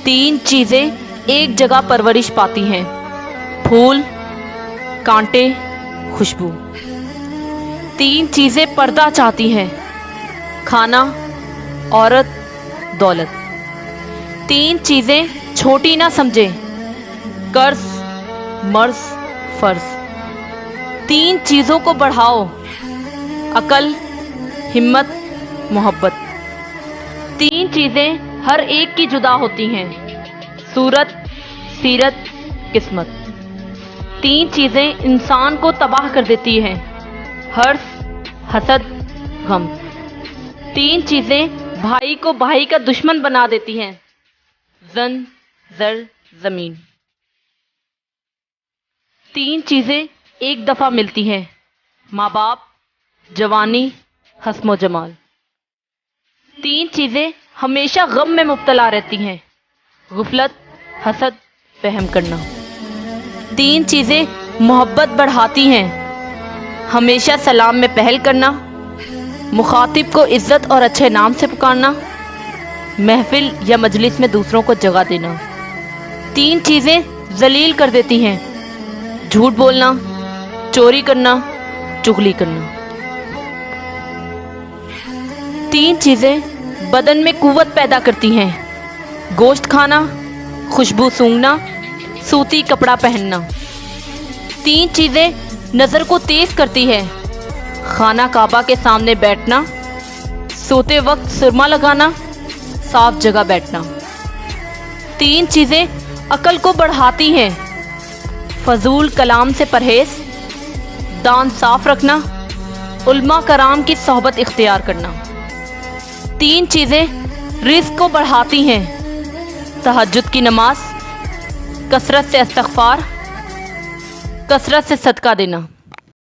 तीन चीज़ें एक जगह परवरिश पाती हैं, फूल, कांटे, खुशबू। तीन चीज़ें पर्दा चाहती हैं, खाना, औरत, दौलत। तीन चीज़ें छोटी ना समझें, कर्ज, मर्ज, फर्ज। तीन चीज़ों को बढ़ाओ, अकल, हिम्मत, मोहब्बत। तीन चीज़ें हर एक की जुदा होती हैं, सूरत, सीरत, किस्मत। तीन चीज़ें इंसान को तबाह कर देती हैं, हर्ष, हसद, गम। तीन चीज़ें भाई को भाई का दुश्मन बना देती हैं, जन, जर, जमीन। तीन चीज़ें एक दफ़ा मिलती हैं, माँ बाप, जवानी, हस्नो जमाल। तीन चीज़ें हमेशा गम में मुब्तला रहती हैं, गुफलत, हसद, वहम करना। तीन चीज़ें मोहब्बत बढ़ाती हैं, हमेशा सलाम में पहल करना, मुखातिब को इज़्ज़त और अच्छे नाम से पुकारना, महफिल या मजलिस में दूसरों को जगह देना। तीन चीज़ें जलील कर देती हैं, झूठ बोलना, चोरी करना, चुगली करना। तीन चीज़ें बदन में कुव्वत पैदा करती हैं, गोश्त खाना, खुशबू सूंघना, सूती कपड़ा पहनना। तीन चीज़ें नज़र को तेज करती है, खाना काबा के सामने बैठना, सोते वक्त सुरमा लगाना, साफ जगह बैठना। तीन चीज़ें अकल को बढ़ाती हैं, फजूल कलाम से परहेज, दान साफ रखना, उल्मा कराम की सोहबत इख्तियार करना। तीन चीज़ें रिज़्क़ को बढ़ाती हैं, तहज्जुद की नमाज, कसरत से इस्तिग़फ़ार, कसरत से सदका देना।